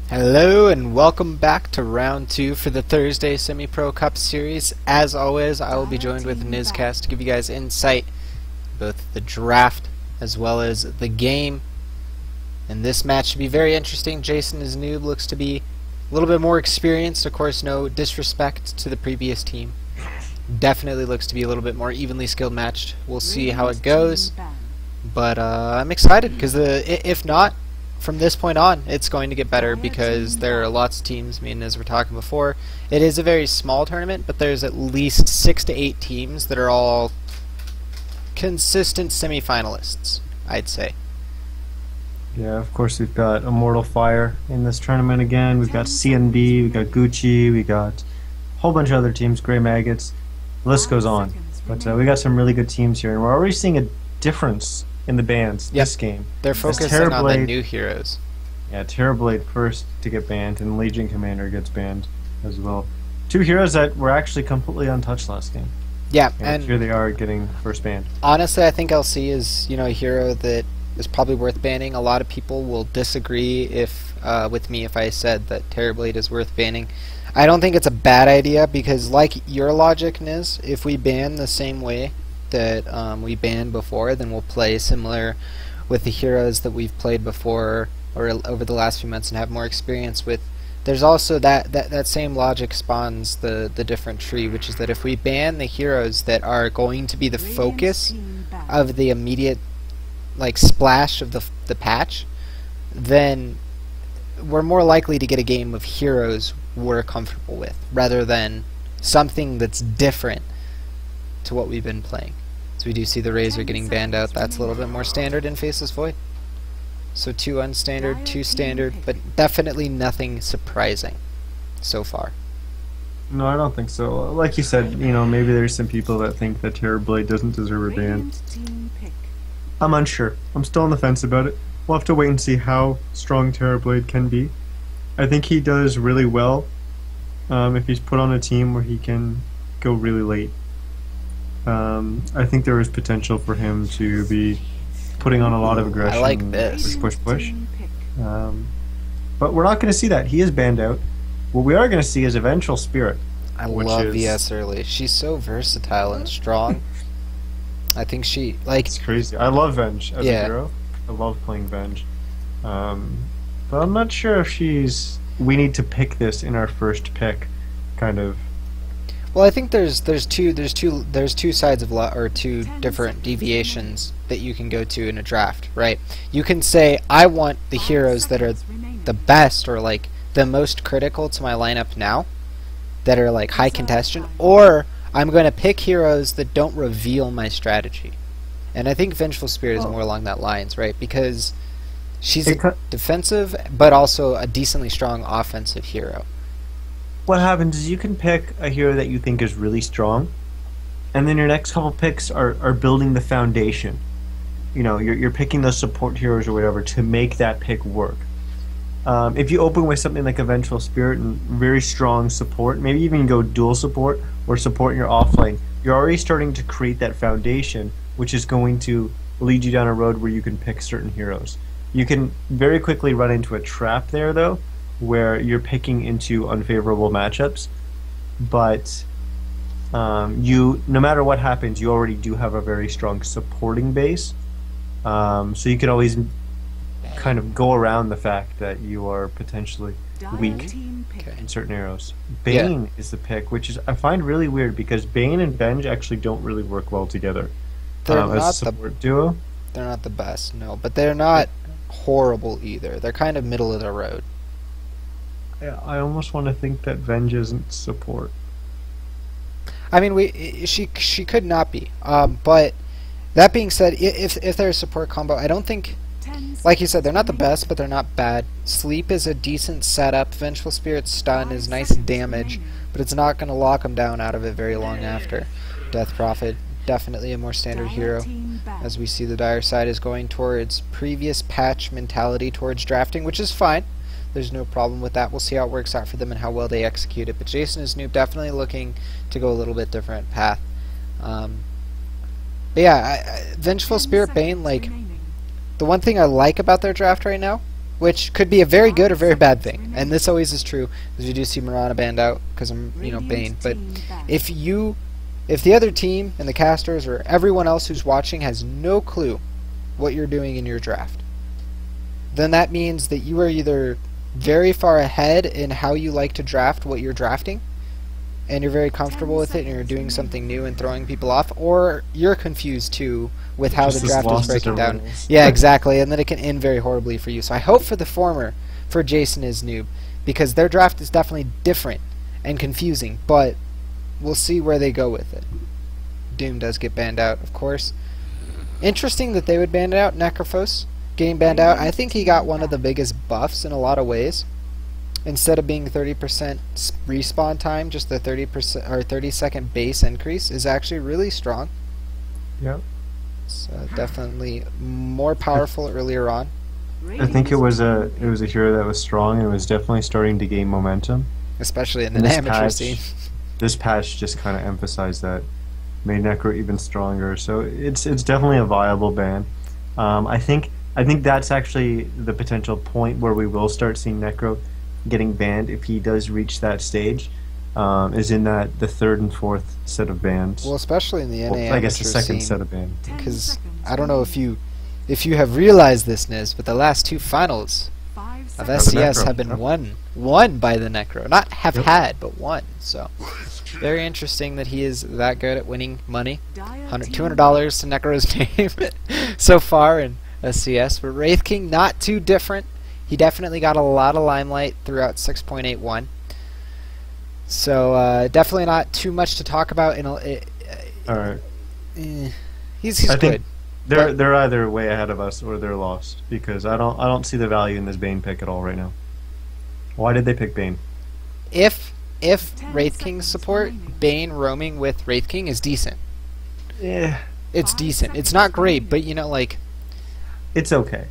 Hello and welcome back to round 2 for the Thursday Semi-Pro Cup series. As always, I will be joined with Newscast to give you guys insight both the draft as well as the game. And this match should be very interesting. Jason is Newb, looks to be a little bit more experienced. Of course, no disrespect to the previous team. Definitely looks to be a little bit more evenly skilled matched. We'll see how it goes. But I'm excited because if not, from this point on, it's going to get better because there are lots of teams. I mean, as we're talking before, it is a very small tournament, but there's at least 6 to 8 teams that are all consistent semi-finalists, I'd say. Yeah, of course we've got Immortal Fire in this tournament again. We've got CNB, we've got Gucci, we got a whole bunch of other teams, Grey Maggots. The list goes on. But we got some really good teams here, and we're already seeing a difference in the bans this game. They're focusing on the new heroes. Yeah, Terrorblade first to get banned, and Legion Commander gets banned as well. 2 heroes that were actually completely untouched last game. Yeah, and here they are getting first banned. Honestly, I think LC is, a hero that is probably worth banning. A lot of people will disagree with me if I said that Terrorblade is worth banning. I don't think it's a bad idea because, like your logic is, if we ban the same way that we banned before, then we'll play similar with the heroes that we've played before or over the last few months and have more experience with. There's also that same logic spawns the different tree, which is that if we ban the heroes that are going to be the focus of the immediate splash of the patch, then we're more likely to get a game of heroes we're comfortable with rather than something that's different to what we've been playing. So we do see the Razor getting banned out. That's a little bit more standard in Faceless Void. So 2 unstandard, 2 standard, but definitely nothing surprising so far. No, I don't think so. Like you said, maybe there's some people that think that Terrorblade doesn't deserve a ban. I'm unsure. I'm still on the fence about it. We'll have to wait and see how strong Terrorblade can be. I think he does really well if he's put on a team where he can go really late. I think there is potential for him to be putting on a lot of aggression. I like this. Push. But we're not going to see that. He is banned out. What we are going to see is Eventual Spirit. I love VS Early. She's so versatile and strong. I think it's crazy. I love Venge as a hero. I love playing Venge. But I'm not sure if we need to pick this in our first pick, kind of. Well, I think there's two sides of or 2 different deviations that you can go to in a draft, right? You can say I want the heroes that are the best or the most critical to my lineup now, that are high contestation, or I'm going to pick heroes that don't reveal my strategy. And I think Vengeful Spirit is more along that lines, right? Because she's a defensive but also a decently strong offensive hero. What happens is you can pick a hero that you think is really strong, and then your next couple picks are building the foundation. You're picking those support heroes or whatever to make that pick work. If you open with something like a Vengeful Spirit and very strong support, maybe even go dual support or support in your offlane, you're already starting to create that foundation, which is going to lead you down a road where you can pick certain heroes. You can very quickly run into a trap there, though, where you're picking into unfavorable matchups, but no matter what happens, you already do have a very strong supporting base, so you can always kind of go around the fact that you are potentially weak in certain heroes. Bane is the pick, which is I find really weird because Bane and Venge actually don't really work well together as a support duo. They're not the best, no, but they're not horrible either. They're kind of middle of the road. Yeah, I almost want to think that Venge isn't support. I mean, she could not be. But that being said, if they're a support combo, I don't think, like you said, they're not the best, but they're not bad. Sleep is a decent setup. Vengeful Spirit stun is nice damage, but it's not going to lock them down out of it very long after. Death Prophet, definitely a more standard hero. As we see, the dire side is going towards previous patch mentality towards drafting, which is fine. There's no problem with that. We'll see how it works out for them and how well they execute it. But Jason is Newb, definitely looking to go a little bit different path. But yeah, Vengeful Spirit Bane, the one thing I like about their draft right now which could be a very good or very bad thing. And this always is true, as you do see Mirana banned out because I'm, Bane. But if the other team and the casters or everyone else who's watching has no clue what you're doing in your draft, then that means that you are either very far ahead in how you like to draft what you're drafting, and you're very comfortable with it and you're doing something new and throwing people off, or you're confused too with how the draft is breaking down. Yeah, exactly, and then it can end very horribly for you. So I hope for the former, for Jason is Newb, because their draft is definitely different and confusing, but we'll see where they go with it. Doom does get banned out, of course. Interesting that they would ban it out. Necrophos getting banned out. I think he got one of the biggest buffs in a lot of ways. Instead of being 30% respawn time, just the 30% or 30-second base increase is actually really strong. Yep. So definitely more powerful earlier on. I think it was a hero that was strong and was definitely starting to gain momentum, especially in the amateur scene. This patch just kind of emphasized that, made Necro even stronger. So it's definitely a viable ban. I think that's actually the potential point where we will start seeing Necro getting banned if he does reach that stage, is in the third and fourth set of bans. Well, especially in the NA I guess the second scene, set of bans. Because I don't know if you have realized this, Niz, but the last two finals of SCS have been won by the Necro. Not have had, but won. So very interesting that he is that good at winning money. $200 to Necro's name so far in SCS. But Wraith King, not too different. He definitely got a lot of limelight throughout 6.81. So definitely not too much to talk about. Alright. He's good. Think they're either way ahead of us or they're lost, because I don't see the value in this Bane pick at all right now. Why did they pick Bane? If Wraith King support, Bane roaming with Wraith King is decent. Yeah. It's decent. It's not great, but it's okay.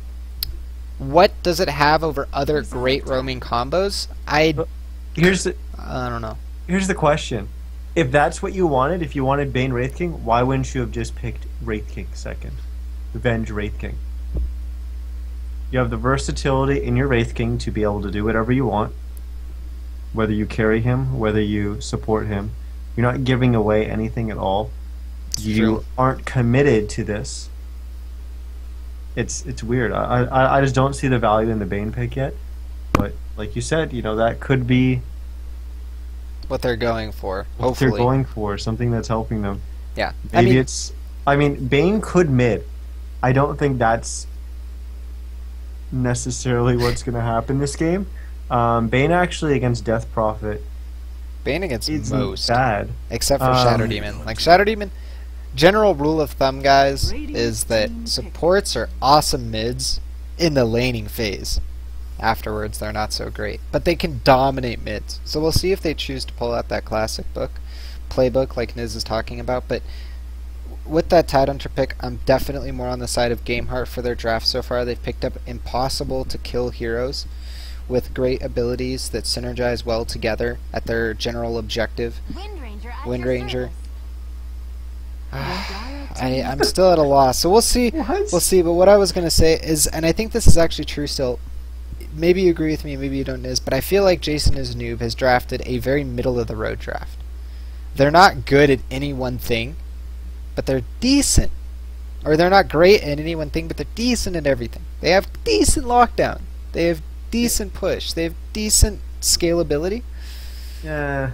What does it have over other great roaming combos? I don't know. Here's the question. If that's what you wanted, if you wanted Bane Wraith King, why wouldn't you have just picked Wraith King second? Venge Wraith King. You have the versatility in your Wraith King to be able to do whatever you want. Whether you carry him, whether you support him. You're not giving away anything at all. You aren't committed to this. It's weird. I just don't see the value in the Bane pick yet. But like you said, that could be what they're going for. What they're going for, something that's helping them. Yeah. Maybe Bane could mid. I don't think that's necessarily what's going to happen this game. Bane actually against Death Prophet. Bane against most bad, except for Shadow Demon. Like Shadow Demon. General rule of thumb, guys, is that supports are awesome mids in the laning phase. Afterwards, they're not so great. But they can dominate mids. So we'll see if they choose to pull out that classic playbook like Niz is talking about. But with that Tidehunter pick, I'm definitely more on the side of Gameheart for their draft so far. They've picked up impossible to kill heroes with great abilities that synergize well together at their general objective. Wind Ranger. I'm still at a loss, so we'll see. We'll see. But what I was gonna say is, and I think this is actually true still. Maybe you agree with me, maybe you don't, Niz, but I feel like Jason is Newb has drafted a very middle of the road draft. They're not good at any one thing, but they're decent. Or they're not great at any one thing, but they're decent at everything. They have decent lockdown. They have decent push. They have decent scalability. Yeah.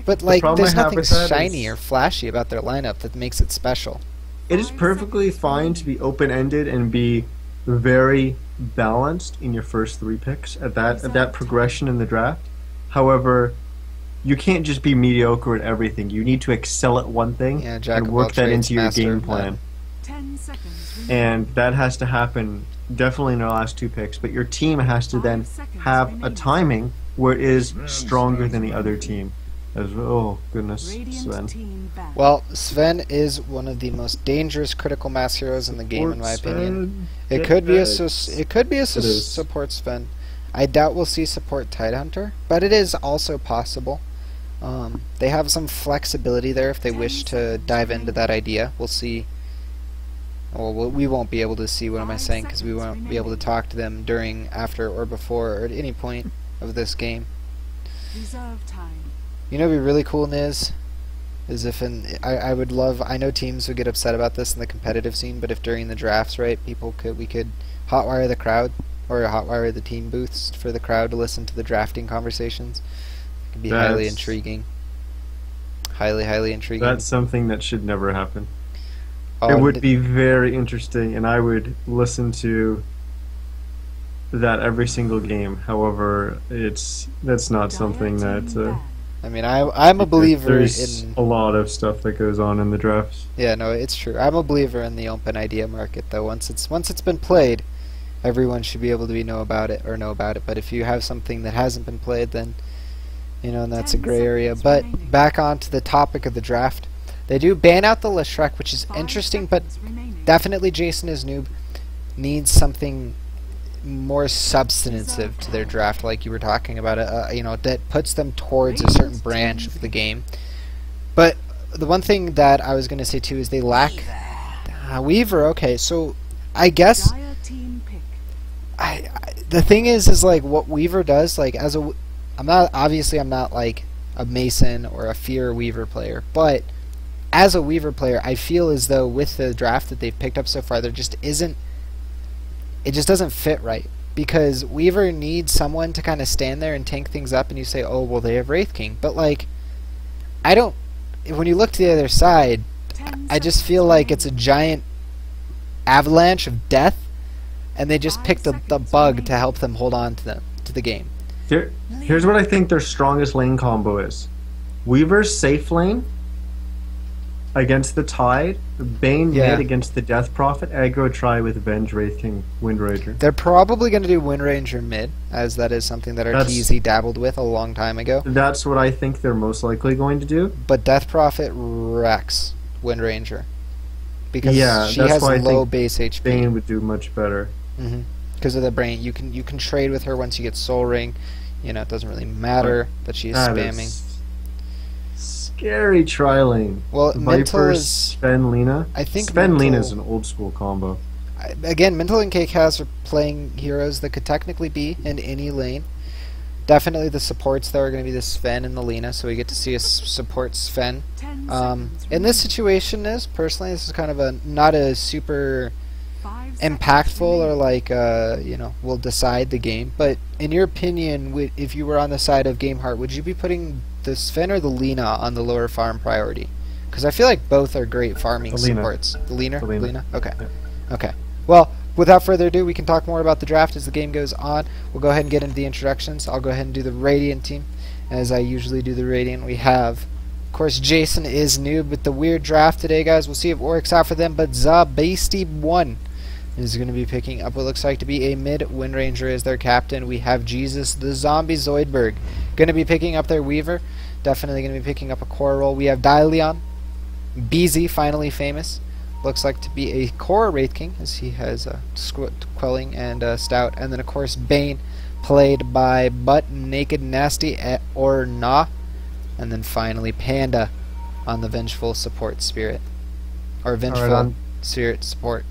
But there's nothing shiny or flashy about their lineup that makes it special. It is perfectly fine to be open-ended and be very balanced in your first 3 picks at that progression in the draft. However, you can't just be mediocre at everything. You need to excel at one thing and work that into your game plan. And that has to happen definitely in our last 2 picks. But your team has to then have a timing where it is stronger than the other team. Oh goodness, Sven. Well, Sven is one of the most dangerous critical mass heroes in the game, in my opinion. It could be a support Sven. I doubt we'll see support Tidehunter, but it is also possible. They have some flexibility there if they wish to dive into that idea. We'll see Well, we won't be able to see, what am I saying, because we won't be able to talk to them during, after, or before, or at any point of this game. Reserve time. You know what would be really cool, Niz? Is if I would love, I know teams would get upset about this in the competitive scene, but if during the drafts, right, we could hotwire the crowd, or hotwire the team booths for the crowd to listen to the drafting conversations. It could be highly intriguing. Highly intriguing. That's something that should never happen. It would be very interesting, and I would listen to that every single game. However, that's not something that. I mean, I'm a believer there's in a lot of stuff that goes on in the drafts. Yeah, no, it's true. I'm a believer in the open idea market, though. Once it's been played, everyone should be able to know about it. But if you have something that hasn't been played, then and that's a gray area. But back onto the topic of the draft. They do ban out the Leshrek, which is interesting, but definitely Jason as Newb needs something more substantive to their draft, like you were talking about, that puts them towards a certain branch of the game. But the one thing that I was going to say too is they lack Weaver. Okay, so I guess the thing is like what Weaver does, like I'm not like a Mason or a Fear Weaver player, but as a Weaver player, I feel as though with the draft that they've picked up so far, it just doesn't fit right. Because Weaver needs someone to kind of stand there and tank things up, and you say, oh, well, they have Wraith King. But, like, when you look to the other side, I just feel like it's a giant avalanche of death, and they just picked the bug to help them hold on to the game. Here's what I think their strongest lane combo is. Weaver's safe lane against the Tide, Bane mid against the Death Prophet, aggro try with Venge, Wraith King, Wind Ranger. They're probably going to do Wind Ranger mid, as that is something that Arteezy dabbled with a long time ago. That's what I think they're most likely going to do. But Death Prophet wrecks Wind Ranger. Because she that's has why low I think base HP. Bane would do much better. Because of the brain. You can trade with her once you get Soul Ring. It doesn't really matter that she's spamming. Scary tri-lane. Well, Mental is Sven Lina. I think Sven Lina is an old school combo. Again, Mental and KCAS are playing heroes that could technically be in any lane. Definitely the supports though are going to be the Sven and the Lina, so we get to see a support Sven. In this situation, personally, this is kind of not a super impactful or like will decide the game. But in your opinion, if you were on the side of Gameheart, would you be putting the Sven or the Lina on the lower farm priority? Because I feel like both are great farming supports. The Lina? Okay. Yeah. Okay. Well, without further ado, we can talk more about the draft as the game goes on. We'll go ahead and get into the introductions. I'll go ahead and do the Radiant team. As I usually do the Radiant, we have, of course, Jason is Newb with the weird draft today, guys. We'll see if it works out for them, but Zabasty1 is going to be picking up what looks like to be a mid Wind Ranger as their captain. We have Jesus the Zombie Zoidberg going to be picking up their Weaver. Definitely going to be picking up a core role. We have Dyleon. BZ, finally famous. Looks like to be a core Wraith King as he has Quelling and Stout. And then, of course, Bane, played by Butt Naked Nasty or Nah. And then finally Panda on the Vengeful Support Spirit. Or Vengeful Spirit Support.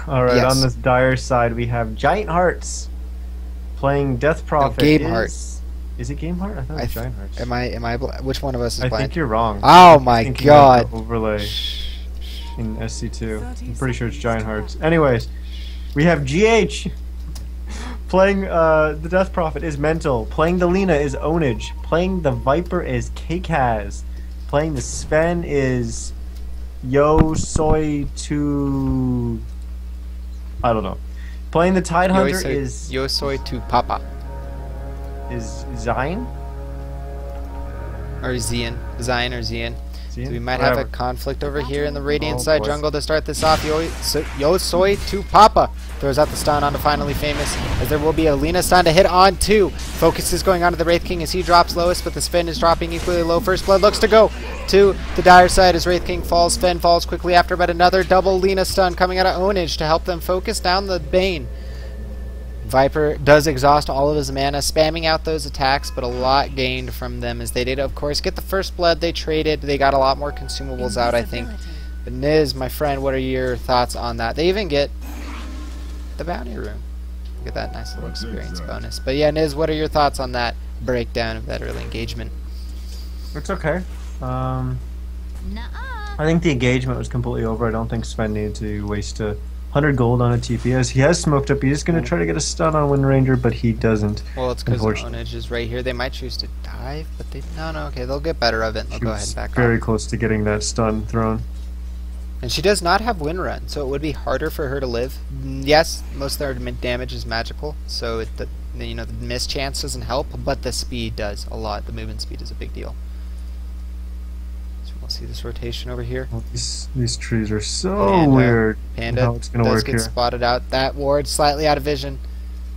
Alright, on this dire side we have Giant Hearts playing Death Prophet. No, Game Heart. Is it Game Heart? I thought it was Giant Hearts. Am I which one of us is blind? I think you're wrong. Oh my god. Overlay in SC2. I'm pretty sure it's Giant Hearts. Anyways, we have GH playing the Death Prophet is Mental. Playing the Lina is Onage. Playing the Viper is KCAS. Playing the Sven is Yo Soy 2. I don't know. Playing the Tide Hunter is Yo Soy to Papa. Is Zion? Or Zion. Zion or Zion. So we might Whatever. have a conflict over here in the Radiant side jungle to start this off. Yo Soy to Papa throws out the stun onto Finally Famous, as there will be a Lina stun to hit on two. Focus is going on to the Wraith King as he drops lowest, but the Sven is dropping equally low. First blood looks to go to the dire side as Wraith King falls. Sven falls quickly after, but another double Lina stun coming out of Onage to help them focus down the Bane. Viper does exhaust all of his mana, spamming out those attacks, but a lot gained from them as they did, of course, get the first blood. They traded. They got a lot more consumables out, I think, But Niz, my friend, what are your thoughts on that? They even get the bounty room. Look at that nice little experience bonus. But yeah, Niz, what are your thoughts on that breakdown of that early engagement? It's okay. Nuh-uh. I think the engagement was completely over. I don't think Sven needed to waste 100 gold on a TP. As he has smoked up, he's going to try to get a stun on Wind Ranger, but he doesn't. Well, it's because Onage is right here. They might choose to dive, but they... No, okay, they'll get better of it. They'll go ahead and back off. Very close to getting that stun thrown. And she does not have Wind Run, so it would be harder for her to live. Yes, most of their damage is magical, so the miss chance doesn't help, but the speed does a lot. The movement speed is a big deal. We'll see this rotation over here. Well, these trees are so weird. Panda it's gonna does work get here. spotted out. That ward slightly out of vision,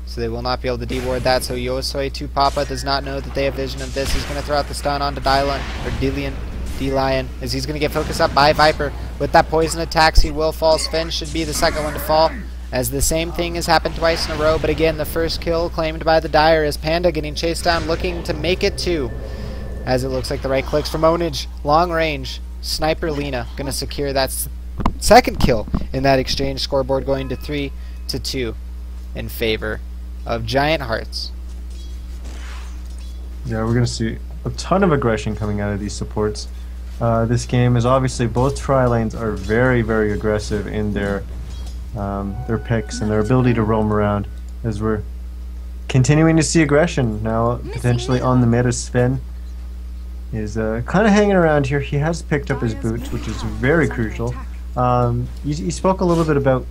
so they will not be able to deward that. So Yosoi 2 Papa does not know that they have vision of this. He's going to throw out the stun onto Dylan, or D-Lion, as he's going to get focused up by Viper. With that poison attacks, he will fall. Sven should be the second one to fall, as the same thing has happened twice in a row. But again, the first kill claimed by the Dire is Panda getting chased down, looking to make it 2. As it looks like the right clicks from Onage. Long range. Sniper Lina going to secure that second kill in that exchange. Scoreboard going to 3-2 in favor of Giant Hearts. Yeah, we're going to see a ton of aggression coming out of these supports. This game is obviously both tri lanes are very, very aggressive in their picks and their ability to roam around, as we're continuing to see aggression now potentially on the mid as Sven is kind of hanging around here. He has picked up his boots, which is very crucial. You spoke a little bit about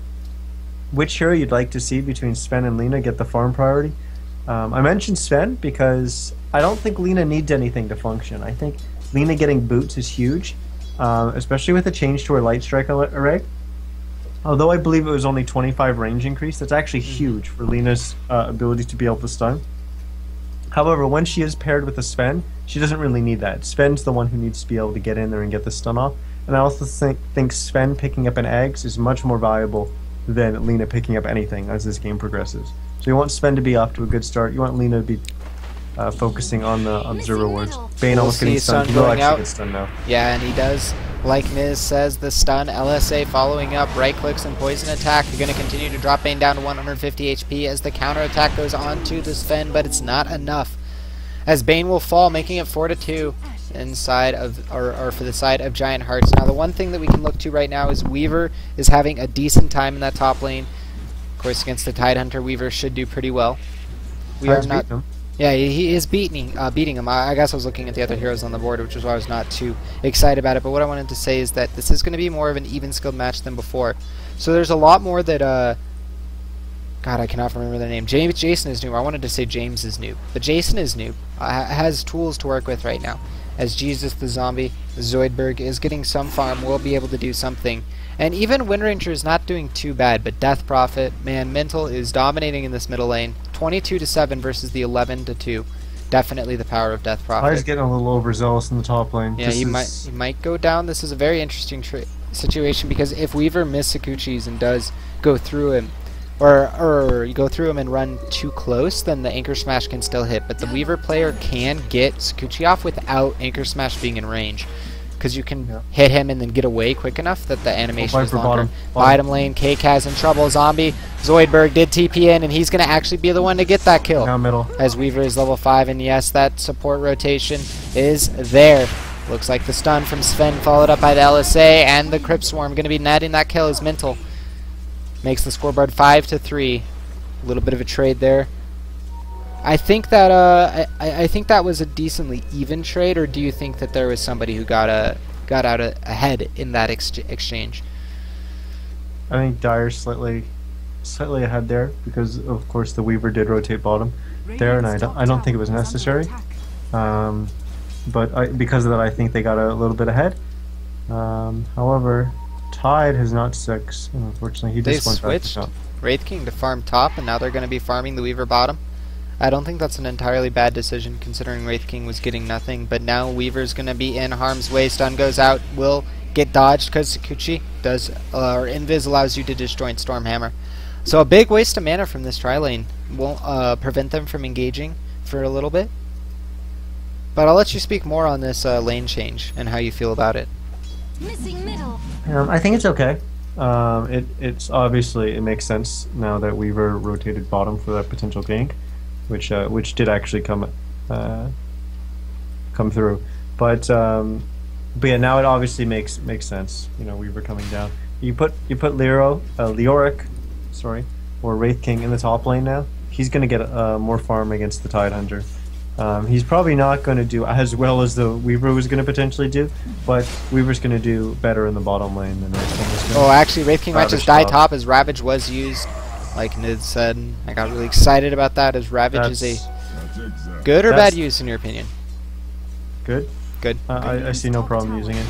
which hero you'd like to see between Sven and Lina get the farm priority. I mentioned Sven because I don't think Lina needs anything to function. I think Lina getting boots is huge, especially with the change to her light strike array. Although I believe it was only 25 range increase, that's actually huge for Lina's ability to be able to stun. However, when she is paired with a Sven, she doesn't really need that. Sven's the one who needs to be able to get in there and get the stun off. And I also think Sven picking up an Eggs is much more valuable than Lina picking up anything as this game progresses. So you want Sven to be off to a good start. You want Lina to be focusing on the observer wards. Bane almost getting stunned. He will actually get stunned now. Yeah, and he does. Like Niz says, the stun, LSA following up, right clicks and poison attack. You're going to continue to drop Bane down to 150 HP as the counter attack goes on to the Sven, but it's not enough. As Bane will fall, making it 4-2 inside of, or for the side of Giant Hearts. Now, the one thing that we can look to right now is Weaver is having a decent time in that top lane. Of course, against the Tidehunter, Weaver should do pretty well. We are not. Yeah, he is beating him. I guess I was looking at the other heroes on the board, which is why I was not too excited about it. But what I wanted to say is that this is going to be more of an even-skilled match than before. So there's a lot more that, God, I cannot remember their name. Jason is Newb. I wanted to say James is Newb. But Jason is Newb. Has tools to work with right now. As Jesus the Zombie, Zoidberg is getting some farm, will be able to do something. And even Wind Ranger is not doing too bad, but Death Prophet, man, Mental is dominating in this middle lane. 22-7 versus the 11-2. Definitely the power of Death Prophet. He's getting a little overzealous in the top lane. Yeah, he might go down. This is a very interesting situation because if Weaver misses Sakuchi's and does go through him, or you go through him and run too close, then the Anchor Smash can still hit. But the Weaver player can get Sakuchi off without Anchor Smash being in range. Because you can hit him and then get away quick enough that the animation is longer. Bottom lane, K-Kaz in trouble. Zombie, Zoidberg did TP in, and he's going to actually be the one to get that kill. Now middle. As Weaver is level 5, and yes, that support rotation is there. Looks like the stun from Sven followed up by the LSA, and the Crypt Swarm going to be netting that kill as Mental. Makes the scoreboard 5-3. A little bit of a trade there. I think that I think that was a decently even trade, or do you think that there was somebody who got out ahead in that exchange? I think Dire's slightly ahead there because of course the Weaver did rotate bottom there, and I don't think it was necessary. But because of that, I think they got a little bit ahead. However, Tide has not 6. Unfortunately, They switched Wraith King to farm top, and now they're going to be farming the Weaver bottom. I don't think that's an entirely bad decision, considering Wraith King was getting nothing. But now Weaver's going to be in harm's way. Stun goes out, will get dodged because Sakuchi does, or Invis allows you to disjoint Stormhammer. So a big waste of mana from this tri lane won't prevent them from engaging for a little bit. But I'll let you speak more on this lane change and how you feel about it. Missing middle. I think it's okay. It's obviously it makes sense now that Weaver rotated bottom for that potential gank, which did actually come through. But yeah, now it obviously makes sense. You know, Weaver coming down. You put Leoric, sorry, or Wraith King in the top lane now. He's going to get more farm against the Tidehunter. He's probably not going to do as well as the Weaver was going to potentially do, but Weaver's going to do better in the bottom lane than Wraith King is going to. Oh, actually, Wraith King might just die top as Ravage was used, like Nid said. I got really excited about that as Ravage is a good or bad use in your opinion? Good. Good. I see no problem using it.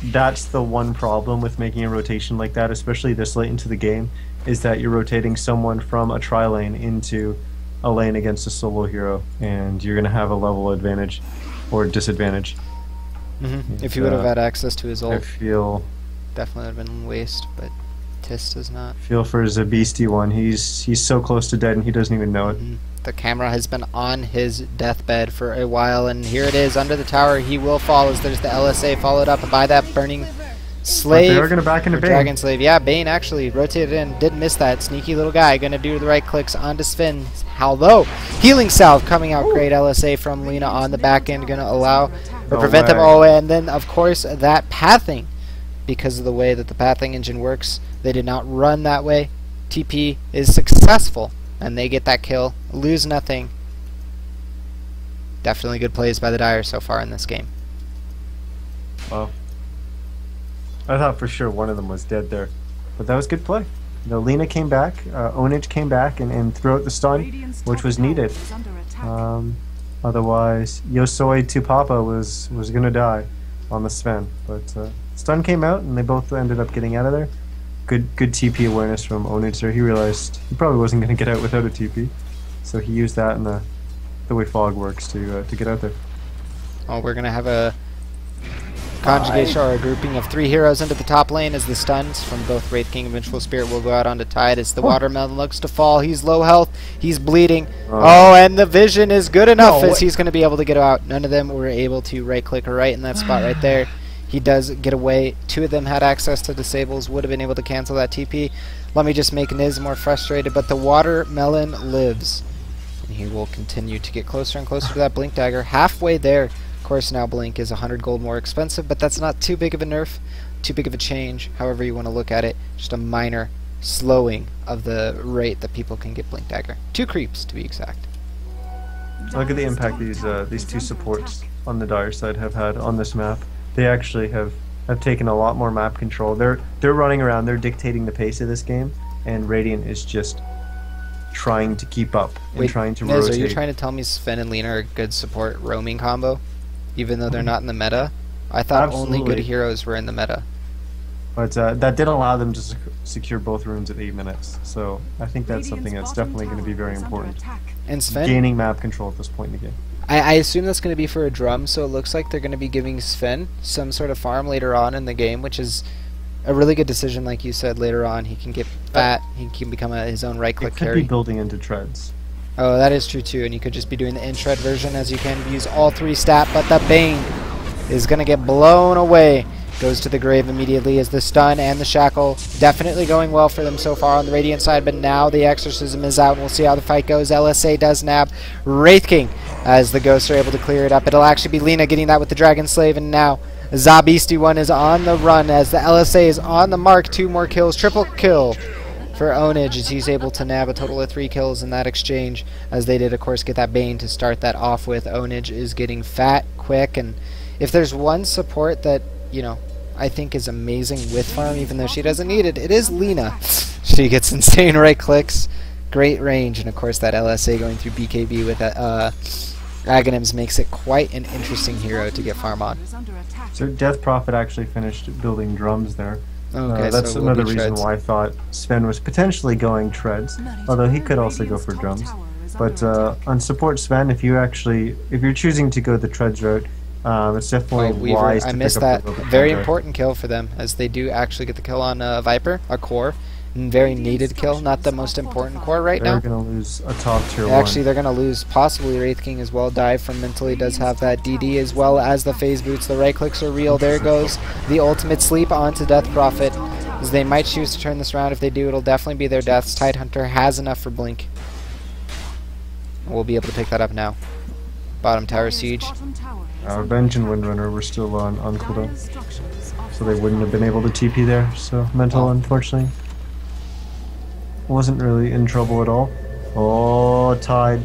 That's the one problem with making a rotation like that, especially this late into the game, is that you're rotating someone from a tri-lane into a lane against a solo hero, and you're going to have a level advantage or disadvantage. If you would have had access to his ult, I feel definitely would have been a waste, but Tis does not. Feel for Zabisti one. He's so close to dead and he doesn't even know it. The camera has been on his deathbed for a while, and here it is under the tower. He will fall as there's the LSA followed up by that burning slave. But they are going to back into Bane. Dragon slave. Yeah, Bane actually rotated in. Didn't miss that. Sneaky little guy. Going to do the right clicks onto Sven. How low? Healing salve coming out. Great LSA from Lina on the back end. Going to allow or prevent them all away. And then, of course, that pathing. Because of the way that the pathing engine works, they did not run that way. TP is successful. And they get that kill. Lose nothing. Definitely good plays by the Dire so far in this game. Wow. I thought for sure one of them was dead there. But that was good play. You know, Lina came back, Onage came back and threw out the stun, which was needed. Otherwise, Yosoi Tupapa was going to die on the Sven. But stun came out and they both ended up getting out of there. Good TP awareness from Onage there. He realized he probably wasn't going to get out without a TP. So he used that and the way fog works to get out there. Oh, we're going to have a conjugation or a grouping of 3 heroes into the top lane as the stuns from both Wraith King and Vengeful Spirit will go out onto Tide as the Watermelon looks to fall. He's low health. He's bleeding. Oh, and the vision is good enough as he's going to be able to get out. None of them were able to right-click or right in that spot right there. He does get away. 2 of them had access to disables, would have been able to cancel that TP. Let me just make Niz more frustrated, but the Watermelon lives. And he will continue to get closer and closer to that Blink Dagger. Halfway there. Of course, now Blink is 100 gold more expensive, but that's not too big of a nerf, too big of a change, however you want to look at it. Just a minor slowing of the rate that people can get Blink Dagger. 2 creeps, to be exact. Look at the impact these 2 supports on the Dire side have had on this map. They actually have taken a lot more map control. They're running around, they're dictating the pace of this game, and Radiant is just trying to keep up and trying to rotate. Are you trying to tell me Sven and Lina are a good support roaming combo, even though they're not in the meta? I thought only good heroes were in the meta. But that did allow them to secure both runes at 8 minutes, so I think that's something that's definitely going to be very important. And Sven gaining map control at this point in the game. I assume that's going to be for a drum, so it looks like they're going to be giving Sven some sort of farm later on in the game, which is a really good decision, like you said. Later on, he can get fat, he can become his own right-click carry. It could be building into treads. Oh, that is true too, and you could just be doing the in-tread version as you can use all 3 stat, but the Bane is going to get blown away. Goes to the grave immediately as the stun and the shackle definitely going well for them so far on the Radiant side, but now the exorcism is out and we'll see how the fight goes. LSA does nab Wraith King as the ghosts are able to clear it up. It'll actually be Lina getting that with the Dragon Slave, and now Zabisti one is on the run as the LSA is on the mark. 2 more kills, triple kill for Onage as he's able to nab a total of 3 kills in that exchange, as they did of course get that Bane to start that off with. Onage is getting fat quick, and if there's one support that, you know, I think is amazing with farm, even though she doesn't need it, it is Lina. She gets insane right clicks, great range, and of course that LSA going through BKB with that Aghanims makes it quite an interesting hero to get farm on. So Death Prophet actually finished building drums there. Okay, that's so another reason why I thought Sven was potentially going treads, although he could also go for drums. But on support Sven, if you're choosing to go the treads route, it's definitely wise to I missed that very important kill for them, as they do actually get the kill on Viper, a core, very needed kill, not the most important core right They're now. gonna lose a top tier Actually, one. they're going to lose possibly Wraith King as well. Dive from Mentally does have that DD as well as the phase boots. The right clicks are real. There goes the ultimate sleep onto Death Prophet, as they might choose to turn this around. If they do, it'll definitely be their deaths. Tidehunter has enough for Blink. We'll be able to pick that up now. Bottom tower siege. Venge and Windrunner were still on cooldown, so they wouldn't have been able to TP there. So Mental, unfortunately, wasn't really in trouble at all. Oh, Tide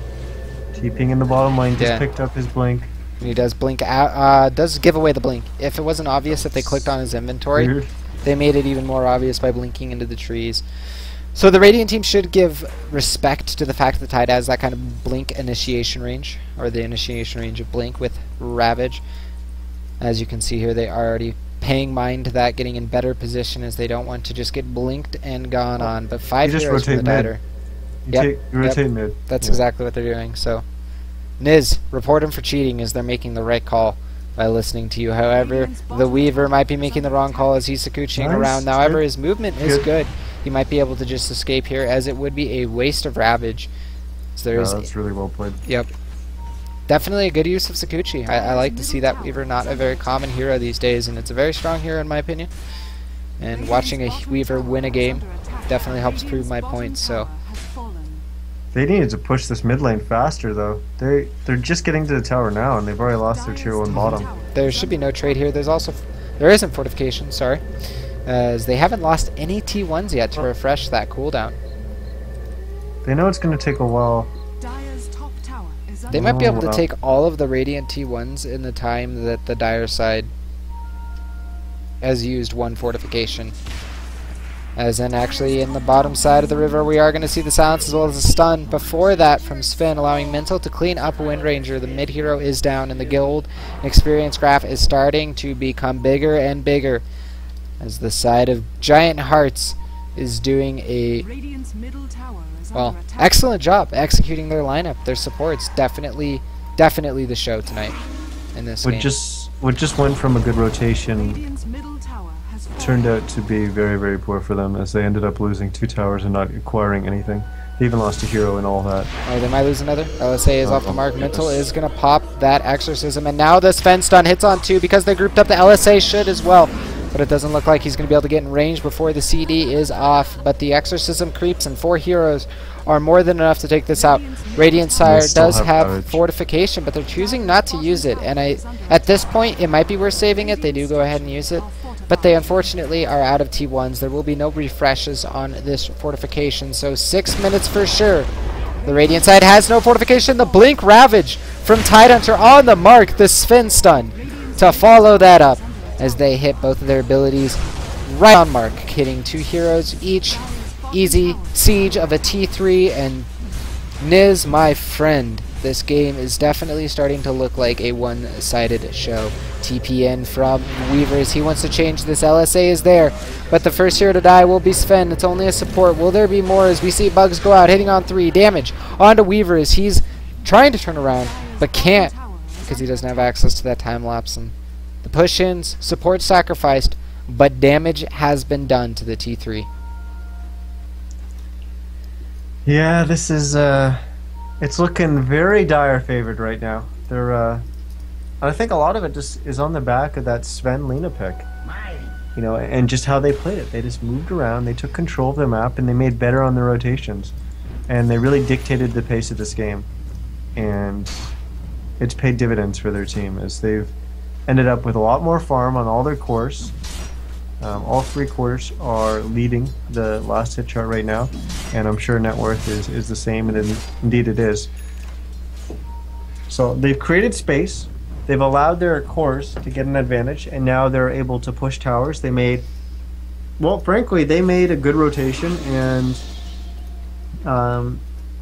TPing in the bottom lane, just picked up his blink. He does blink out, does give away the blink. If it wasn't obvious if they clicked on his inventory, Weird. they made it even more obvious by blinking into the trees. So the Radiant team should give respect to the fact that Tide has that kind of blink initiation range, or the initiation range of blink with Ravage. As you can see here, they are already paying mind to that, getting in better position as they don't want to just get blinked and gone on. But 5 just heroes from the rotate mid. Dider. You rotate mid. That's exactly what they're doing. So, Niz, report him for cheating as they're making the right call by listening to you. However, the Weaver might be making the wrong call as he's Sakuchiing around. However, his movement is good. He might be able to just escape here, as it would be a waste of Ravage. So there is. That's really well played. Yep. Definitely a good use of Sakuchi. I like to see that Weaver, not a very common hero these days, and it's a very strong hero in my opinion. And watching a Weaver win a game definitely helps prove my point. So they needed to push this mid lane faster, though. They're just getting to the tower now, and they've already lost their tier 1 bottom. There should be no trade here. There isn't fortification. Sorry, as they haven't lost any T1s yet to refresh that cooldown. They know it's going to take a while. They might be able to take all of the Radiant T1s in the time that the Dire side has used one fortification. As in, actually, in the bottom side of the river, we are going to see the silence as well as the stun. Before that, from Sven, allowing Mental to clean up Wind Ranger. The mid hero is down, and the guild experience graph is starting to become bigger and bigger, as the side of Giant Hearts is doing a excellent job executing their lineup. Their supports definitely the show tonight in this game. What just went from a good rotation turned out to be very, very poor for them, as they ended up losing 2 towers and not acquiring anything. They even lost a hero and all that. Oh, they might lose another. LSA is off the mark. Mental is going to pop that Exorcism, and now the Sven stun hits on 2 because they grouped up. The LSA should as well, but it doesn't look like he's going to be able to get in range before the CD is off. But the Exorcism creeps, and 4 heroes are more than enough to take this out. Radiant Sire does have fortification, but they're choosing not to use it. And at this point, it might be worth saving it. They do go ahead and use it, but they unfortunately are out of T1s. There will be no refreshes on this fortification, so 6 minutes for sure. The Radiant side has no fortification. The Blink Ravage from Tidehunter on the mark. The Sven stun to follow that up, as they hit both of their abilities right on mark, hitting 2 heroes each. Easy siege of a T3, and Niz, my friend, this game is definitely starting to look like a one-sided show. TPN from Weavers. He wants to change this. LSA is there, but the first hero to die will be Sven. It's only a support. Will there be more as we see Bugs go out, hitting on 3. Damage onto Weavers. He's trying to turn around, but can't because he doesn't have access to that time lapse. And the push-ins, support sacrificed, but damage has been done to the T3. Yeah, this is it's looking very Dire favored right now. They're I think a lot of it just is on the back of that Sven Lena pick. You know, and just how they played it. They just moved around, they took control of the map, and they made better on their rotations. And they really dictated the pace of this game. And it's paid dividends for their team, as they've ended up with a lot more farm on all their cores. All 3 cores are leading the last hit chart right now, and I'm sure net worth is the same, and indeed it is. So they've created space, they've allowed their cores to get an advantage, and now they're able to push towers. They made, well, frankly, they made a good rotation, and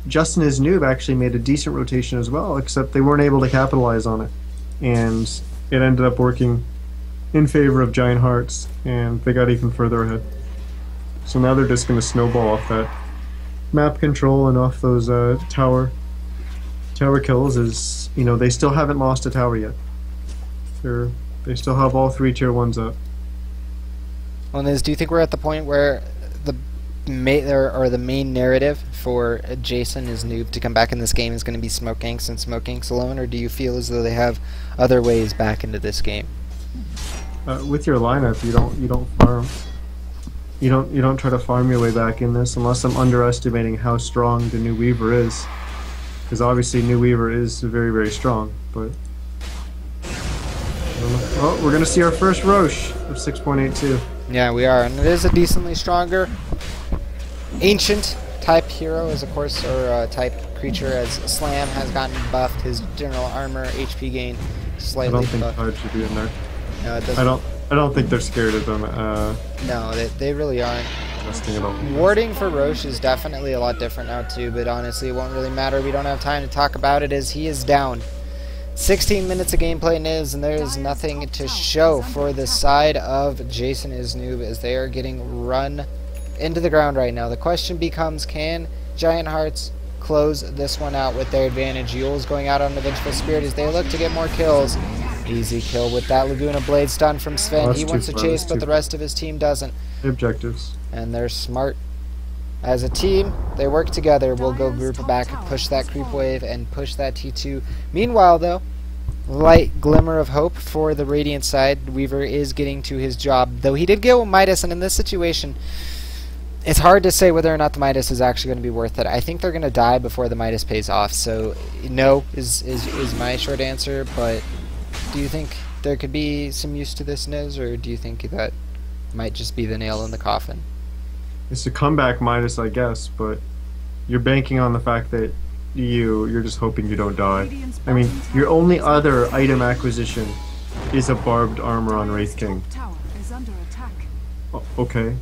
Justin as Newb actually made a decent rotation as well, except they weren't able to capitalize on it, and it ended up working in favor of Giant Hearts, and they got even further ahead. So now they're just going to snowball off that map control and off those tower kills. As you know, they still haven't lost a tower yet. They still have all 3 tier 1s up. Well, Niz, do you think we're at the point where or the main narrative for Jason is Newb to come back in this game is going to be Smoke Ganks and Smoke Ganks alone, or do you feel as though they have other ways back into this game? With your lineup, you don't farm. You don't try to farm your way back in this unless I'm underestimating how strong the new Weaver is, because obviously new Weaver is very, very strong. But oh, we're gonna see our first Roche of 6.82. Yeah, we are, and it is a decently stronger ancient type hero, as of course, or type creature, as Slam has gotten buffed. His general armor HP gain slightly buffed. I don't think Tide should be in there. No, it doesn't. I don't think they're scared of them. No, they really aren't. About Warding for Roche is definitely a lot different now too, but honestly it won't really matter. We don't have time to talk about it as he is down. 16 minutes of gameplay Niz, and there is nothing to show for the side of Jason is Newb as they are getting run into the ground right now. The question becomes, can Giant Hearts close this one out with their advantage? Yule's going out on the Vengeful Spirit as they look to get more kills. Easy kill with that Laguna Blade stun from Sven. He wants to chase, but the rest of his team doesn't. The objectives. And they're smart. As a team, they work together. We'll go group back, push that creep wave, and push that T2. Meanwhile, though, light glimmer of hope for the Radiant side. Weaver is getting to his job, though he did get Midas, and in this situation, it's hard to say whether or not the Midas is actually going to be worth it. I think they're going to die before the Midas pays off, so no is my short answer, but do you think there could be some use to this, Niz, or do you think that might just be the nail in the coffin? It's a comeback Midas, I guess, but you're banking on the fact that you're just hoping you don't die. I mean, your only other item acquisition is a barbed armor on Wraith King. Okay.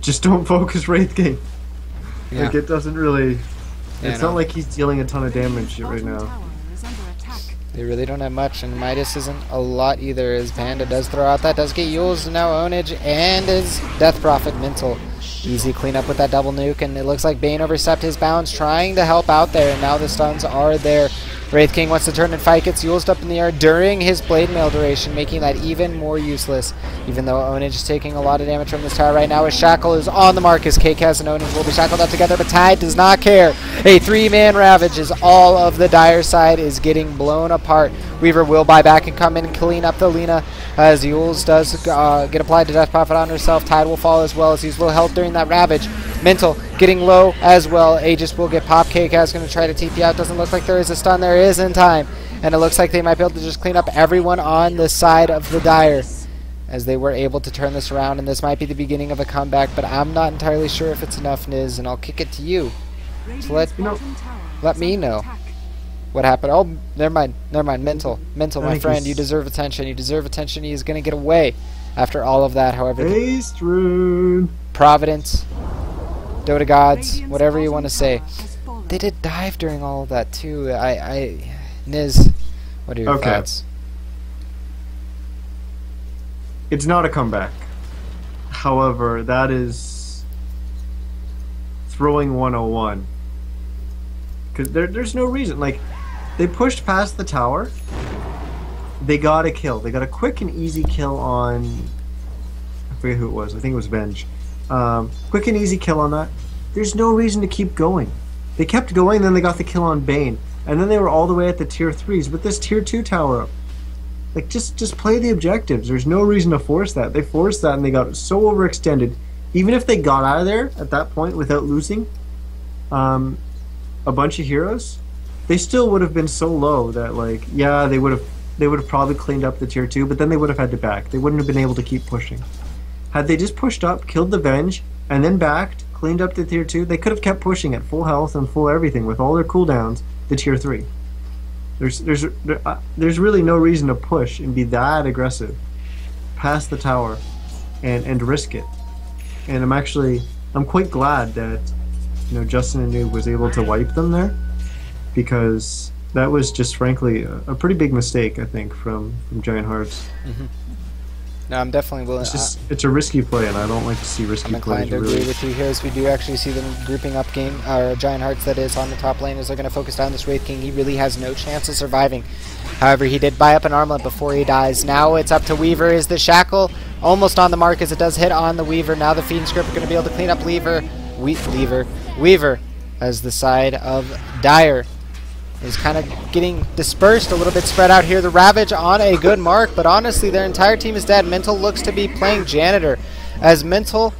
Just don't focus Wraith King. Yeah. Like, it doesn't really... Yeah, it's not like he's dealing a ton of damage right now. They really don't have much, and Midas isn't a lot either, as Panda does throw out that, does get Yule's now Ownage, and his Death Prophet Mental. Easy cleanup with that double nuke, and it looks like Bane overstepped his bounds, trying to help out there, and now the stuns are there. Wraith King wants to turn and fight, gets Yule's up in the air during his Blade Mail duration, making that even more useless, even though Ownage is taking a lot of damage from this tower right now, as Shackle is on the mark, as K-Kaz and Ownage will be shackled up together, but Tide does not care. A 3-man Ravage as all of the Dire side is getting blown apart. Weaver will buy back and come in and clean up the Lina, as Yule's does get applied to Death Prophet on herself. Tide will fall as well, as he's low health during that Ravage. Mental getting low as well. Aegis will get popped. K-Kaz going to try to TP out. Doesn't look like there is a stun. There is in time. And it looks like they might be able to just clean up everyone on the side of the Dire, as they were able to turn this around. And this might be the beginning of a comeback, but I'm not entirely sure if it's enough, Niz. And I'll kick it to you to let me know what happened. Oh, never mind. Mental, my friend, you deserve attention. You deserve attention. He is going to get away after all of that. However, Providence, Dota Gods, whatever you want to say, they did dive during all of that too. Niz, what are your thoughts? It's not a comeback. However, that is throwing 101. Because there's no reason. Like, they pushed past the tower. They got a kill. They got a quick and easy kill on... I forget who it was. I think it was Venge. Quick and easy kill on that. There's no reason to keep going. They kept going, then they got the kill on Bane. And then they were all the way at the tier 3s with this tier 2 tower up. Like, just play the objectives. There's no reason to force that. They forced that and they got so overextended. Even if they got out of there at that point without losing a bunch of heroes, they still would have been so low that, like, yeah, they would have probably cleaned up the tier 2, but then they would have had to back. They wouldn't have been able to keep pushing. Had they just pushed up, killed the Venge, and then backed, cleaned up the tier 2, they could have kept pushing at full health and full everything with all their cooldowns, the tier 3. There's really no reason to push and be that aggressive past the tower and risk it. And I'm quite glad that, you know, Justin and Newb was able to wipe them there, because that was just frankly a pretty big mistake, I think, from Giant Hearts. Mm-hmm. No, I'm definitely willing. It's a risky play, and I don't like to see risky plays. I'm inclined to agree with you here, as we do actually see them grouping up Giant Hearts, that is, on the top lane, as they're going to focus down this Wraith King. He really has no chance of surviving. However, he did buy up an armlet before he dies. Now it's up to Weaver. Is the Shackle Almost on the mark as it does hit on the Weaver. Now the Fiend Script are going to be able to clean up Weaver as the side of Dire is kind of getting dispersed, a little bit spread out here. The Ravage on a good mark, but honestly their entire team is dead. Mental looks to be playing Janitor as Mental,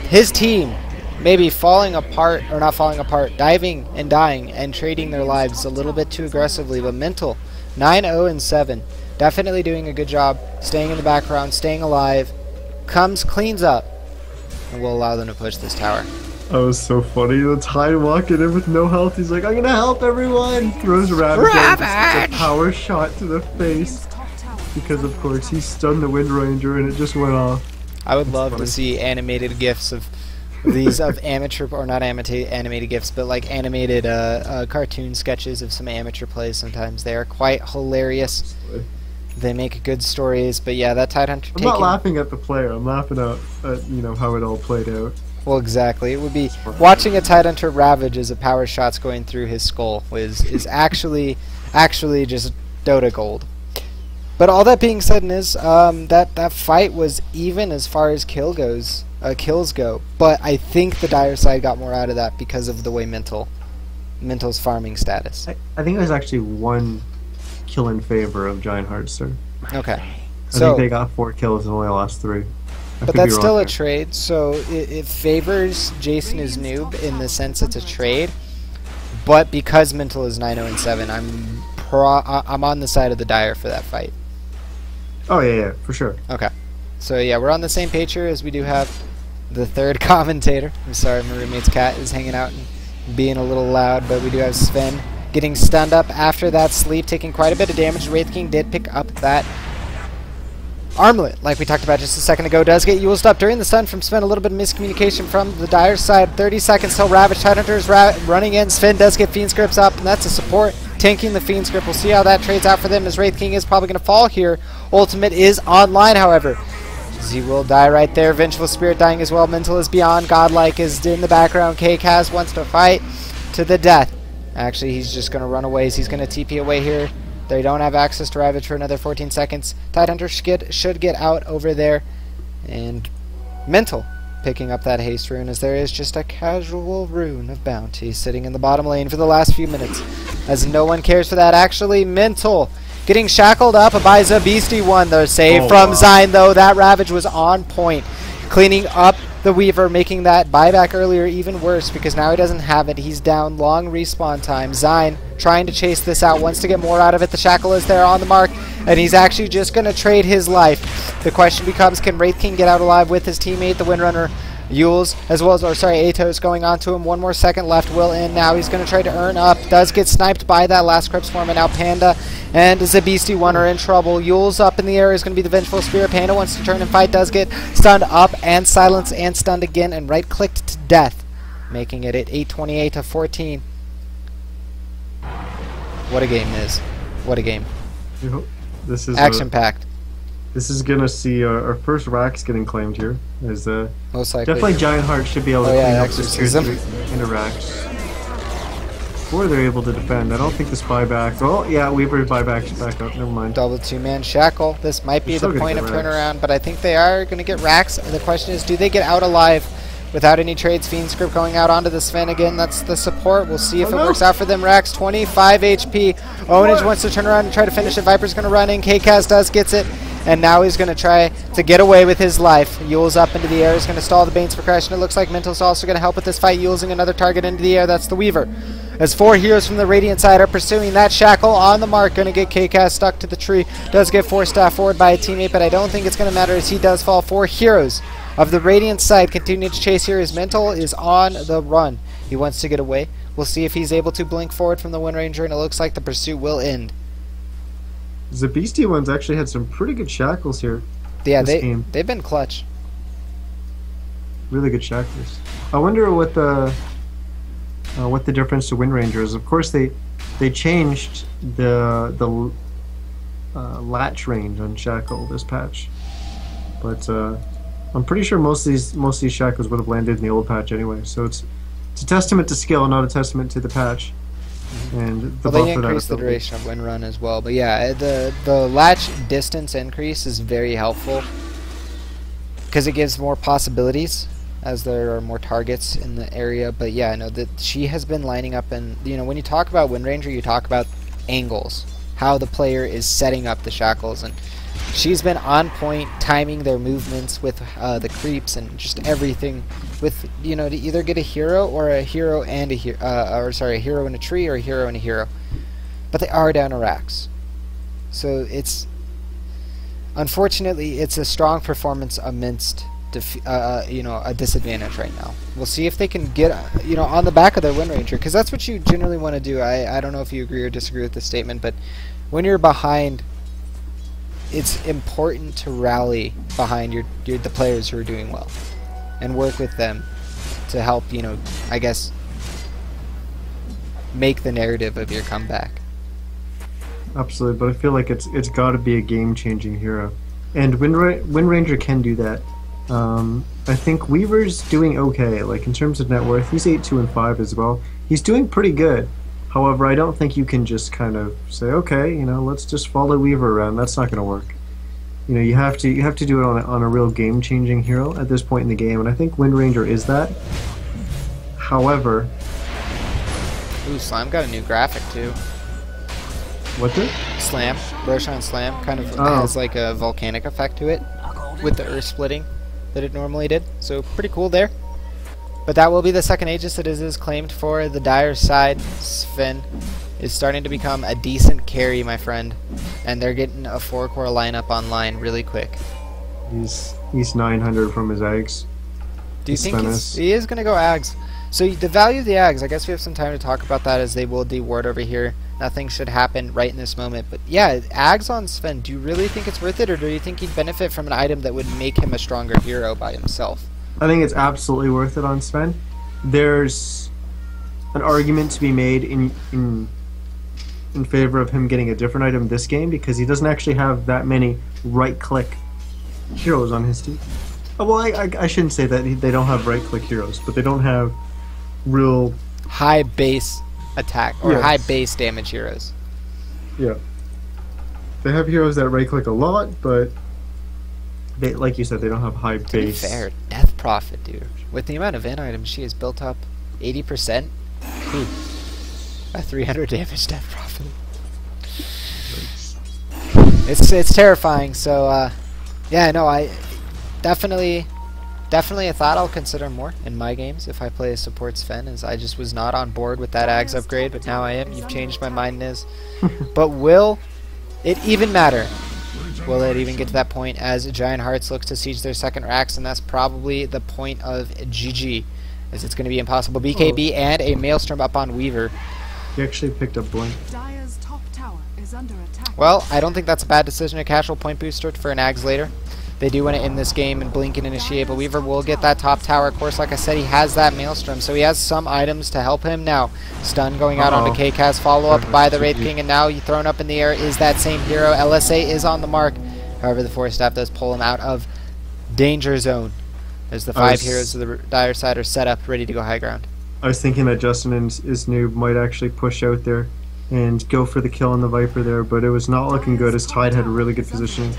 his team, maybe falling apart, or not falling apart, diving and dying and trading their lives a little bit too aggressively. But Mental, 9-0-7, definitely doing a good job staying in the background, staying alive, cleans up, and will allow them to push this tower. That was so funny. The Tide walking in with no health. He's like, I'm gonna help everyone. Throws Ravage. A power shot to the face. Because of course he stunned the Wind Ranger and it just went off. I would love to see animated GIFs of these of amateur, or not animated GIFs, but like animated cartoon sketches of some amateur plays. Sometimes they are quite hilarious. They make good stories, but yeah, that Tidehunter. I'm not laughing at the player. I'm laughing at you know how it all played out. Well, exactly. It would be watching a Tidehunter ravage as a power shot's going through his skull is actually just Dota gold. But all that being said, is that fight was even as far as kills go. But I think the Dire side got more out of that because of the way Mental's farming status. I think it was actually one kill in favor of Giant Hardster. Okay. I think they got 4 kills and only lost 3. But that's still a trade, so it favors Jason as Newb in the sense it's a trade. But because Mental is 9-0-7, I'm on the side of the Dire for that fight. Oh yeah, for sure. Okay. So yeah, we're on the same page here, as we do have the third commentator. I'm sorry, my roommate's cat is hanging out and being a little loud, but we do have Sven getting stunned up after that sleep, taking quite a bit of damage. Wraith King did pick up that armlet, like we talked about just a second ago. Does get used up during the stun from Sven. A little bit of miscommunication from the Dire side. 30 seconds till Ravage. Tidehunter is running in. Sven does get Fiend Scripts up, and that's a support tanking the Fiend Script. We'll see how that trades out for them, as Wraith King is probably going to fall here. Ultimate is online, however. Z will die right there. Vengeful Spirit dying as well. Mental is beyond. Godlike is in the background. K-Kaz wants to fight to the death. Actually, he's just going to run away. He's going to TP away here. They don't have access to Ravage for another 14 seconds. Tidehunter should get out over there. And Mental picking up that haste rune, as there is just a casual rune of bounty sitting in the bottom lane for the last few minutes, as no one cares for that. Actually, Mental getting shackled up by the Beastie One. The save from Zine, though. That Ravage was on point, cleaning up the Weaver, making that buyback earlier even worse, because now he doesn't have it. He's down. Long respawn time. Zine trying to chase this out, wants to get more out of it. The shackle is there on the mark, and he's actually just going to trade his life. The question becomes, can Wraith King get out alive with his teammate, the Windrunner? Yules, as well as, Atos going on to him. 1 more second left. Will in now. He's going to try to earn up. Does get sniped by that last Crypt Swarm, and now Panda and Zabeasty One are in trouble. Yules up in the air is going to be the Vengeful Spirit. Panda wants to turn and fight. Does get stunned up and silenced and stunned again and right-clicked to death, making it at 8:28-14. What a game, Miz. What a game. This is action-packed. This is gonna see our first racks getting claimed here. As most likely. Definitely Giant Heart should be able to clean up this tier 3 into racks before they're able to defend. I don't think this buyback. Oh yeah, Weaver buybacks back up. Never mind. Double 2-man shackle. This might be the point of turnaround, but I think they are going to get racks. The question is, do they get out alive without any trades? Fiend Script going out onto the Sven again. That's the support. We'll see if it works out for them. Racks 25 HP. Ownage wants to turn around and try to finish it. Viper's going to run in. K-Kaz gets it. And now he's going to try to get away with his life. Yule's up into the air. He's going to stall the Bane's progression. It looks like Mental's also going to help with this fight. Yulesing another target into the air. That's the Weaver. As 4 heroes from the Radiant side are pursuing that shackle on the mark. Going to get K-Kaz stuck to the tree. Does get forced forward by a teammate, but I don't think it's going to matter, as he does fall. 4 heroes of the Radiant side continue to chase here. His Mental is on the run. He wants to get away. We'll see if he's able to blink forward from the Wind Ranger, and it looks like the pursuit will end. The Beastie Ones actually had some pretty good shackles here. Yeah, they've been clutch. Really good shackles. I wonder what the difference to Wind Ranger is. Of course, they changed the latch range on shackle this patch, but I'm pretty sure most of these shackles would have landed in the old patch anyway. So it's a testament to skill, not a testament to the patch. And they increase the duration of wind run as well. But yeah, the latch distance increase is very helpful. because it gives more possibilities as there are more targets in the area. But yeah, no, that she has been lining up, and you know, when you talk about Wind Ranger, you talk about angles, how the player is setting up the shackles, and she's been on point, timing their movements with the creeps and just everything, with, you know, to either get a hero or a hero and a hero, a hero in a tree or a hero and a hero. But they are down to racks, so it's unfortunately it's a strong performance amidst you know, a disadvantage right now. We'll see if they can get, you know, on the back of their Wind Ranger, because that's what you generally want to do. I don't know if you agree or disagree with this statement, but when you're behind, it's important to rally behind the players who are doing well and work with them to help, you know, I guess, make the narrative of your comeback. Absolutely, but I feel like it's got to be a game-changing hero, and Wind Ranger can do that. I think Weaver's doing okay, like in terms of net worth. He's 8-2-5 as well. He's doing pretty good. However, I don't think you can just kind of say, okay, you know, let's just follow Weaver around. That's not going to work. You know, you have to do it on a real game-changing hero at this point in the game, and I think Wind Ranger is that. However, ooh, Slam got a new graphic too. What did? Slam, Roshan Slam, kind of has like a volcanic effect to it with the earth splitting that it normally did. So pretty cool there. But that will be the second Aegis that is claimed for the Dire side. Sven is starting to become a decent carry, my friend, and they're getting a 4-core lineup online really quick. He's 900 from his eggs. Do you think he is going to go Ags? So the value of the Ags, I guess we have some time to talk about that, as they will deward over here. Nothing should happen right in this moment. But yeah, Ags on Sven, do you really think it's worth it, or do you think he'd benefit from an item that would make him a stronger hero by himself? I think it's absolutely worth it on Sven. There's an argument to be made in favor of him getting a different item this game, because he doesn't actually have that many right-click heroes on his team. Oh, well, I shouldn't say that they don't have right-click heroes, but they don't have real high base attack or high base damage heroes. Yeah, they have heroes that right-click a lot, but they, like you said, they don't have high base. To be fair, Death Prophet, dude, with the amount of in items she has built up, 80%. Ooh, a 300 damage Death Prophet. It's terrifying. So yeah, no, I definitely I thought I'll consider more in my games if I play a support Sven, as I just was not on board with that Ags upgrade, but now I am. You've changed my mind, Niz. But will it even matter? Will it even get to that point as Giant Hearts looks to siege their second racks? And that's probably the point of GG, as it's going to be impossible. BKB and a Maelstrom up on Weaver. He actually picked up Blink. Dire's top tower is under attack. Well, I don't think that's a bad decision. A casual point booster for an Ags later. They do want to end this game and Blink and initiate, but Weaver will get that top tower. Of course, like I said, he has that Maelstrom, so he has some items to help him now. Stun going out onto KCAS, follow-up by the Wraith King, and now he thrown up in the air is that same hero. LSA is on the mark. However, the Force Staff does pull him out of danger zone, as the 5 heroes of the Dire side are set up, ready to go high ground. I was thinking that Justin and his Newb might actually push out there and go for the kill on the Viper there, but it was not looking good, as Tide had really good positioning.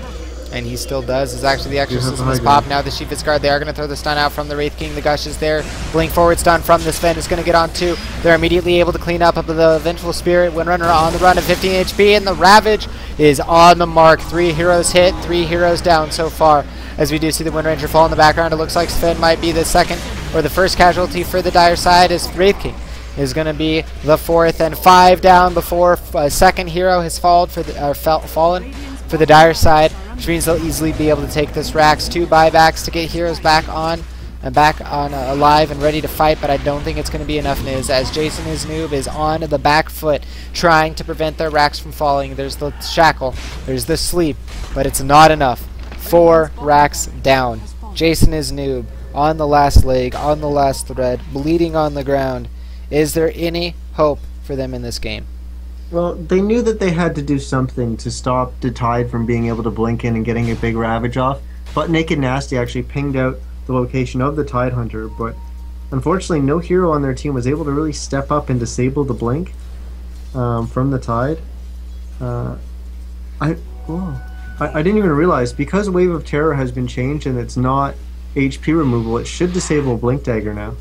And he still does, as actually the Exorcism is popped. Now the Shepherd's Guard, they are going to throw the stun out from the Wraith King. The Gush is there. Blink forward stun from the Sven is going to get on too. They're immediately able to clean up the Vengeful Spirit. Windrunner on the run at 15 HP, and the Ravage is on the mark. 3 heroes hit, 3 heroes down so far. As we do see the Wind Ranger fall in the background, it looks like Sven might be the second or the first casualty for the Dire side, as Wraith King is going to be the 4th, and 5 down before a second hero has fallen for the Dire side, which means they'll easily be able to take this racks. 2 buybacks to get heroes back on alive and ready to fight, but I don't think it's going to be enough, Niz, as Jason, his Newb, is on the back foot trying to prevent their racks from falling. There's the shackle, there's the sleep, but it's not enough. 4 racks down. Jason, his Newb, on the last leg, on the last thread, bleeding on the ground. Is there any hope for them in this game? Well, they knew that they had to do something to stop the Tide from being able to blink in and getting a big Ravage off, but Naked Nasty actually pinged out the location of the Tide Hunter, but unfortunately no hero on their team was able to really step up and disable the blink from the Tide. I didn't even realize, because Wave of Terror has been changed and it's not HP removal, it should disable Blink Dagger now.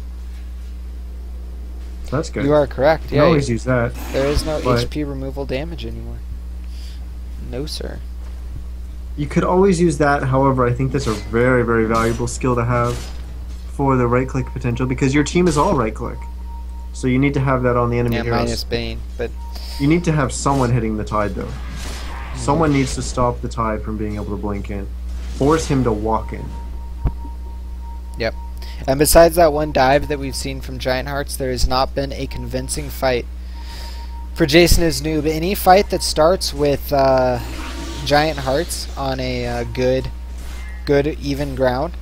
So that's good. You are correct. You can Yeah, always use that. there is no but HP removal damage anymore. No, sir. you could always use that. However, I think that's a very, very valuable skill to have for the right-click potential, because your team is all right-click. So you need to have that on the enemy Yeah, heroes. minus Bane, but You need to have someone hitting the tide, though. Someone needs to stop the tide from being able to blink in. Force him to walk in. yep. And besides that one dive that we've seen from Giant Hearts, there has not been a convincing fight for Jason as Newb. Any fight that starts with Giant Hearts on a good even ground,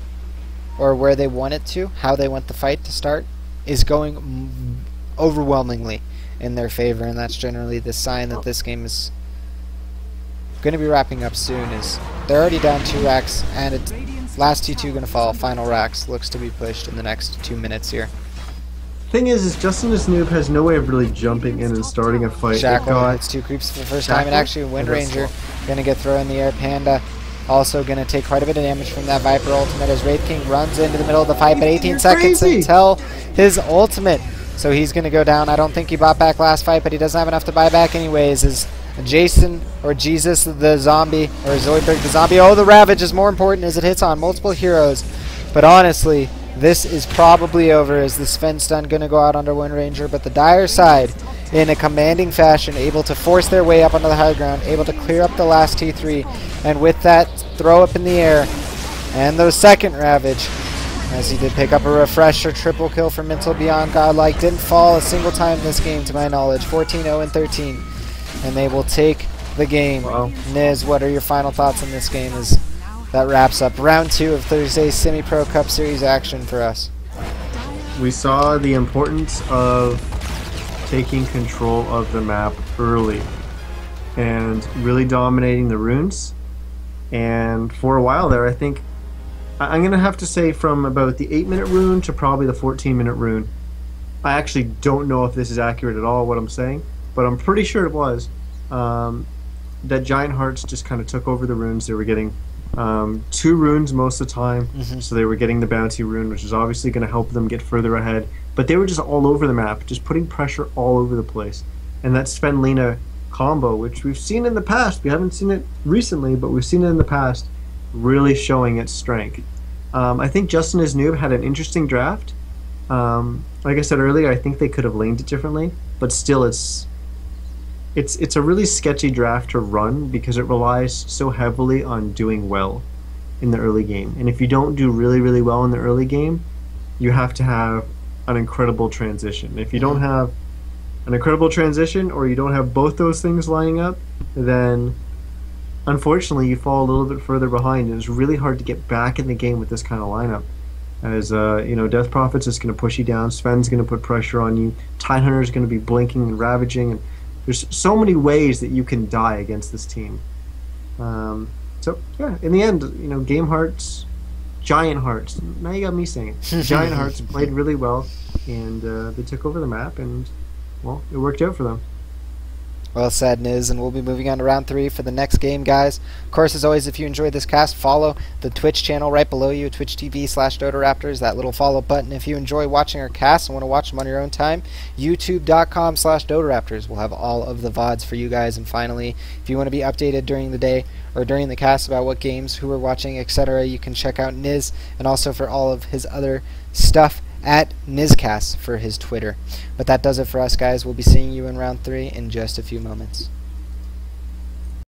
or where they want it to, how they want the fight to start, is going overwhelmingly in their favor, and that's generally the sign that this game is going to be wrapping up soon. Is they're already down 2 racks, and it's last T2 going to fall. Final racks looks to be pushed in the next 2 minutes here. Thing is Justin as Newb has no way of really jumping in and starting a fight. Jackal hits 2 creeps for the first time, and actually Wind Ranger going to get thrown in the air. Panda also going to take quite a bit of damage from that Viper ultimate as Wraith King runs into the middle of the fight, but 18 seconds until his ultimate. So he's going to go down. I don't think he bought back last fight, but he doesn't have enough to buy back anyways. As Jason, or Jesus the zombie, or Zoidberg the zombie. Oh, the Ravage is more important as it hits on multiple heroes. But honestly, this is probably over, as the Sven stun going to go out under Wind Ranger. But the Dire side, in a commanding fashion, able to force their way up onto the high ground, able to clear up the last T3, and with that, throw up in the air. And the second Ravage, as he did pick up a refresher. Triple kill for Mental Beyond Godlike. Didn't fall a single time in this game, to my knowledge. 14-0 and 13. And they will take the game. Wow. Niz, what are your final thoughts on this game as that wraps up round 2 of Thursday's Semi-Pro Cup Series action for us? We saw the importance of taking control of the map early and really dominating the runes. And for a while there, I think I'm going to have to say from about the 8-minute rune to probably the 14-minute rune. I actually don't know if this is accurate at all, what I'm saying, but I'm pretty sure it was. That Giant Hearts just kind of took over the runes. They were getting 2 runes most of the time, so they were getting the bounty rune, which is obviously going to help them get further ahead. But they were just all over the map, just putting pressure all over the place. And that Sven-Lina combo, which we've seen in the past, we haven't seen it recently, but we've seen it in the past, really showing its strength. I think Justin as Newb had an interesting draft. Like I said earlier, I think they could have laned it differently, but still it's a really sketchy draft to run because it relies so heavily on doing well in the early game. And if you don't do really, really well in the early game, you have to have an incredible transition. If you don't have an incredible transition, or you don't have both those things lining up, then unfortunately you fall a little bit further behind, and it's really hard to get back in the game with this kind of lineup. As Death Prophet's just going to push you down, Sven's going to put pressure on you, Tidehunter's going to be blinking and ravaging, and there's so many ways that you can die against this team. So yeah, in the end, Game Hearts, Giant Hearts. Now you got me saying it. Giant Hearts played really well, and they took over the map, and well, it worked out for them. Well said, Niz, and we'll be moving on to round 3 for the next game, guys. Of course, as always, if you enjoyed this cast, follow the Twitch channel right below you, twitch.tv/DotaRaptors, that little follow button. If you enjoy watching our casts and want to watch them on your own time, youtube.com/DotaRaptors. We'll have all of the VODs for you guys. And finally, if you want to be updated during the day or during the cast about what games, who we're watching, etc., you can check out Niz, and also for all of his other stuff at Nizcast for his Twitter. But that does it for us, guys. We'll be seeing you in round 3 in just a few moments.